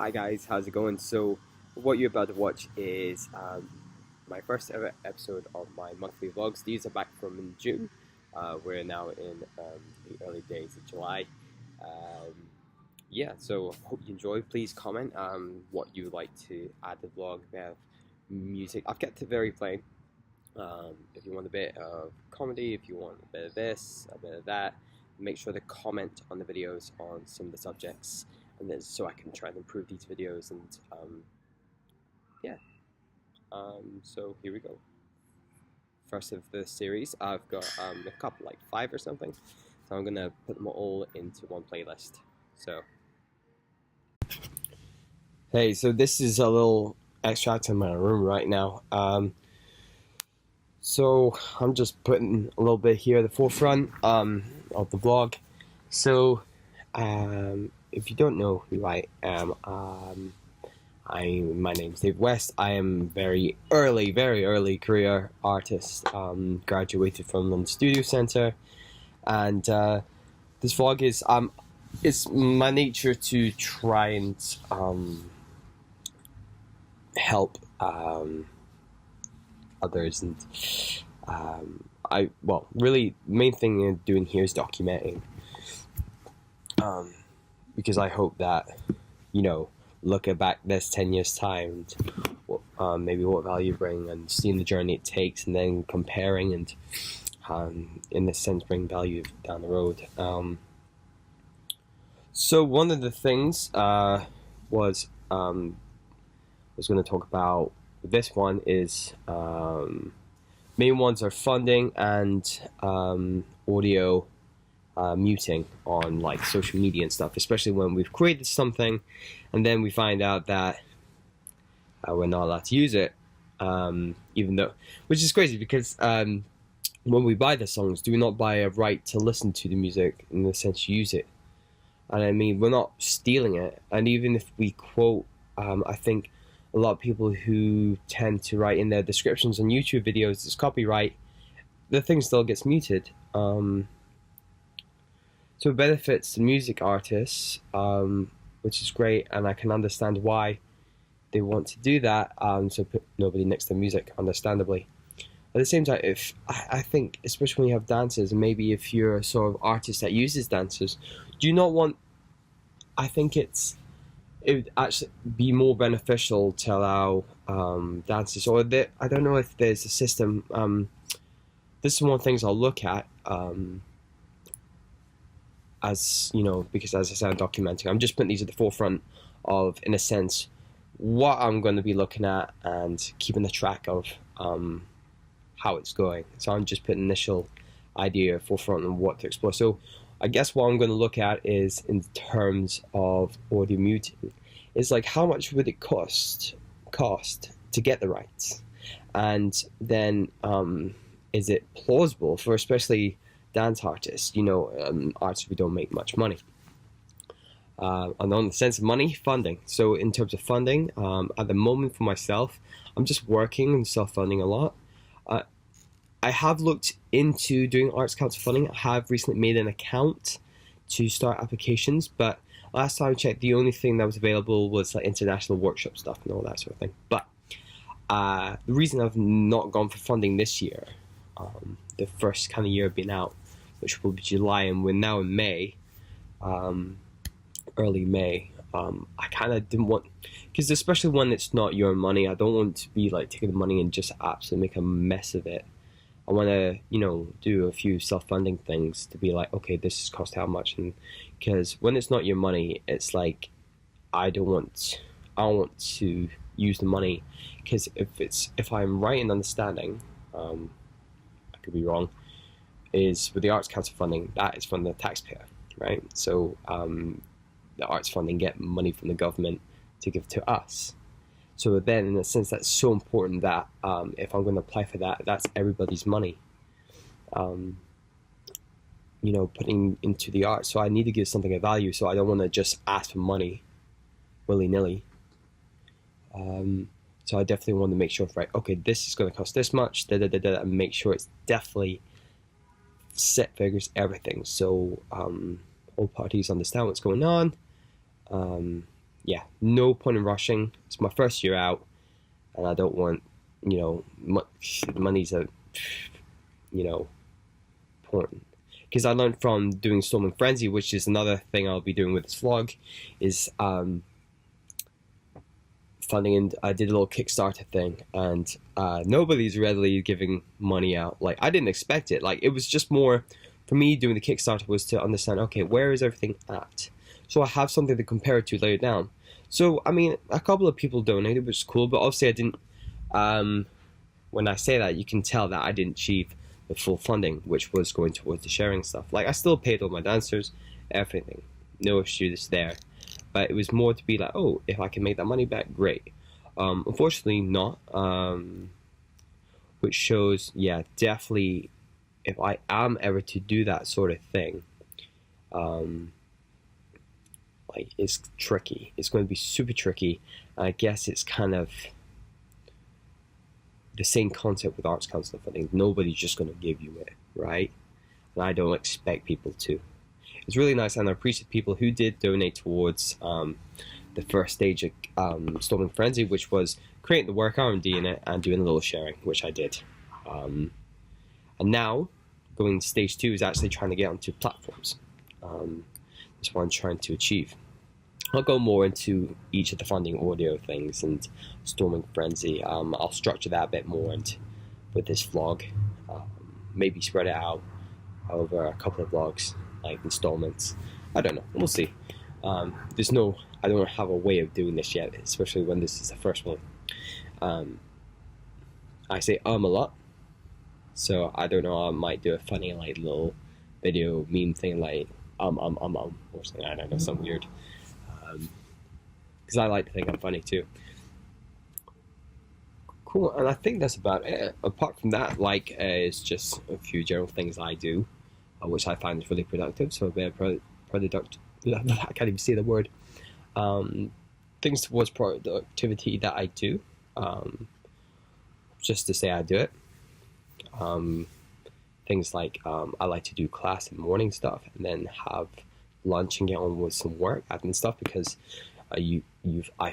Hi guys, how's it going? So, what you're about to watch is my first ever episode of my monthly vlogs. These are back from in June. We're now in the early days of July. Um, yeah, so hope you enjoy. Please comment what you would like to add to the vlog. If you have music, I've kept it very plain. If you want a bit of comedy, if you want a bit of this, a bit of that, make sure to comment on the videos on some of the subjects, and then so I can try and improve these videos. And yeah, so here we go. First of the series, I've got a couple, like 5 or something. So I'm gonna put them all into one playlist. So hey, so this is a little extract in my room right now. So I'm just putting a little bit here at the forefront of the vlog. So if you don't know who I am, my name's Dave West. I am very early career artist. Graduated from London Studio Centre, and this vlog is it's my nature to try and help others, and really main thing I'm doing here is documenting, because I hope that, looking back this 10 years time, and maybe what value bring, and seeing the journey it takes, and then comparing, and in this sense bring value down the road. So one of the things was going to talk about. This one is main ones are funding and audio muting on like social media and stuff, especially when we've created something and then we find out that we're not allowed to use it, even though, which is crazy because when we buy the songs, do we not buy a right to listen to the music, in the sense use it? And I mean, we're not stealing it. And even if we quote, I think a lot of people who tend to write in their descriptions on YouTube videos it's copyright, the thing still gets muted. So it benefits the music artists, which is great, and I can understand why they want to do that, so put nobody next to music, understandably. At the same time, if I think, especially when you have dancers, and maybe if you're a sort of artist that uses dancers, do you not want, I think it would actually be more beneficial to allow dancers, or I don't know if there's a system. This is one of the things I'll look at, as because as I said, I'm documenting. I'm just putting these at the forefront of, in a sense, what I'm going to be looking at and keeping the track of how it's going. So I'm just putting initial idea forefront on what to explore. So I guess what I'm going to look at is, in terms of audio muting, is like how much would it cost to get the rights, and then is it plausible for especially dance artists, artists who don't make much money. And on the sense of money, funding. So in terms of funding, at the moment for myself, I'm just working and self-funding a lot. I have looked into doing Arts Council funding. I have recently made an account to start applications, but last time I checked, the only thing that was available was like international workshop stuff and all that sort of thing. But the reason I've not gone for funding this year, the first kind of year I've been out, which will be July, and we're now in May, early May. I kind of didn't want, because especially when it's not your money, I don't want to be like taking the money and just absolutely make a mess of it. I want to, do a few self-funding things to be like, okay, this has cost how much, and because when it's not your money, it's like I want to use the money, because if I'm right in understanding, I could be wrong, is with the Arts Council funding, that is from the taxpayer, right? So the arts funding get money from the government to give to us. So then, in a sense, that's so important that if I'm going to apply for that, that's everybody's money, putting into the arts. So I need to give something of value. So I don't want to just ask for money willy-nilly. So I definitely want to make sure, right, okay, this is going to cost this much, and make sure it's definitely set figures, everything. So all parties understand what's going on. yeah, no point in rushing. It's my first year out, and I don't want, money's a, important. Because I learned from doing Storming Frenzy, which is another thing I'll be doing with this vlog, is funding, and I did a little Kickstarter thing, and nobody's readily giving money out. Like, I didn't expect it. Like, it was just more, for me, doing the Kickstarter was to understand, okay, where is everything at? So I have something to compare it to later down. So, I mean, a couple of people donated, which is cool, but obviously I didn't, when I say that, you can tell that I didn't achieve the full funding, which was going towards the sharing stuff. Like, I still paid all my dancers, everything. No issues there. But it was more to be like, oh, if I can make that money back, great. Unfortunately, not. Which shows, yeah, definitely, if I am ever to do that sort of thing, like, it's tricky. It's going to be super tricky. I guess it's kind of the same concept with Arts Council funding. Nobody's just going to give you it, right? And I don't expect people to. It's really nice, and I appreciate people who did donate towards the first stage of Storming Frenzy, which was creating the work, R&D in it, and doing a little sharing, which I did. And now, going to stage 2 is actually trying to get onto platforms. That's what I'm trying to achieve. I'll go more into each of the funding audio things and Storming Frenzy. I'll structure that a bit more and with this vlog. Maybe spread it out over a couple of vlogs, like installments. I don't know. We'll see. I don't have a way of doing this yet, especially when this is the first one. I say a lot, so I don't know. I might do a funny like little video meme thing like or something. I don't know, something weird. Because I like to think I'm funny too. Cool, and I think that's about it. Apart from that, like, it's just a few general things I do, which I find is really productive. So a bit of I can't even say the word. Things towards productivity that I do, just to say I do it. Things like I like to do class and morning stuff, and then have lunch and get on with some work, admin stuff, because I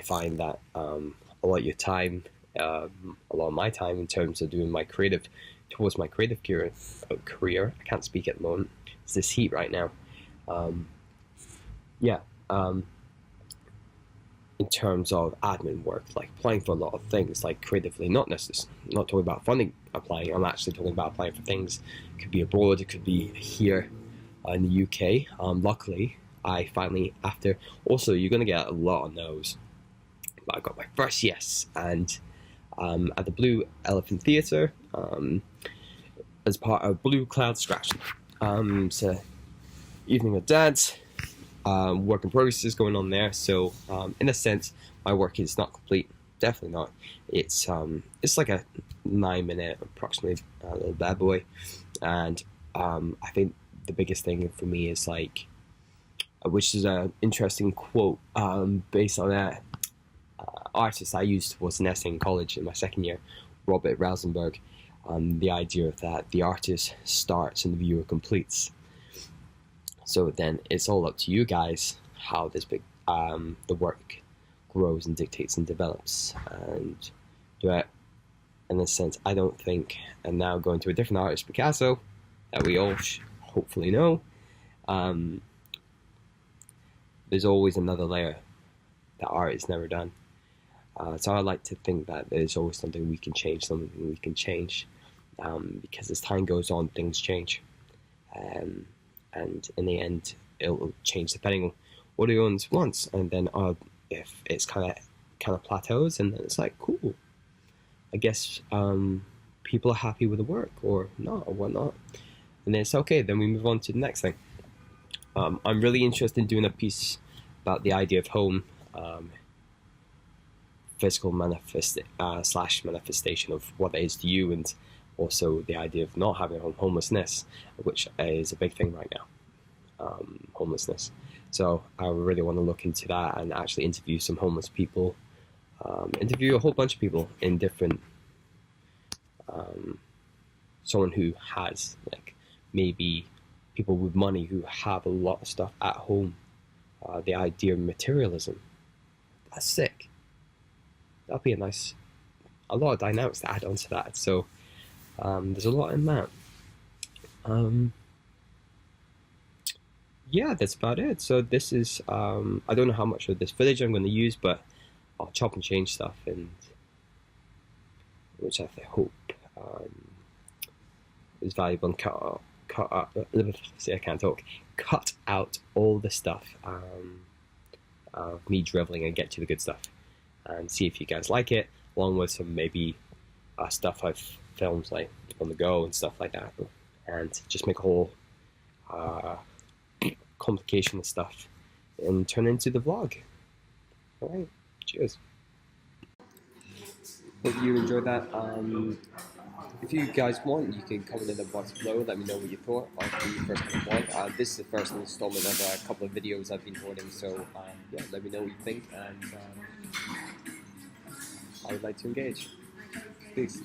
find that a lot of your time, a lot of my time in terms of doing my creative, towards my creative career, I can't speak at the moment, it's this heat right now, in terms of admin work, like applying for a lot of things, like creatively, not talking about funding applying, I'm actually talking about applying for things. It could be abroad, it could be here in the UK. Luckily, I finally, also you're going to get a lot of no's, but I got my first yes, and at the Blue Elephant Theatre, as part of Blue Cloud Scratch. So evening of dads, work in progress is going on there. So in a sense, my work is not complete. Definitely not. It's like a 9-minute approximately little bad boy, and I think the biggest thing for me is like, which is an interesting quote based on that artist I used was an essay in college in my second year, Robert Rosenberg. The idea of that the artist starts and the viewer completes. So then it's all up to you guys how this the work grows and dictates and develops. And in a sense, I don't think, and now going to a different artist, Picasso, that we all hopefully know, there's always another layer that art is never done. So I like to think that there's always something we can change, because as time goes on, things change. And in the end, it'll change depending on what the audience wants. And then if it's kind of plateaus, and then it's like, cool, I guess people are happy with the work or not or whatnot, and then it's okay, then we move on to the next thing. I'm really interested in doing a piece about the idea of home, physical slash manifestation of what it is to you, and also the idea of not having homelessness, which is a big thing right now, homelessness. So I really want to look into that and actually interview some homeless people, interview a whole bunch of people in different, someone who has, like, maybe people with money who have a lot of stuff at home, the idea of materialism, That's sick. That'll be a lot of dynamics to add onto that. So there's a lot in that. Yeah, that's about it. So this is I don't know how much of this footage I'm going to use, but I'll chop and change stuff, and which I hope is valuable, and see, I can't talk. Cut out all the stuff of me driveling and get to the good stuff, and see if you guys like it, along with some maybe stuff I've filmed like on the go and stuff like that, and just make a whole complication of stuff and turn it into the vlog. All right, cheers. Hope you enjoyed that. If you guys want, you can comment in the box below. Let me know what you thought of the first kind of vlog. This is the first installment of a couple of videos I've been hoarding, so yeah, let me know what you think, and I would like to engage. Peace.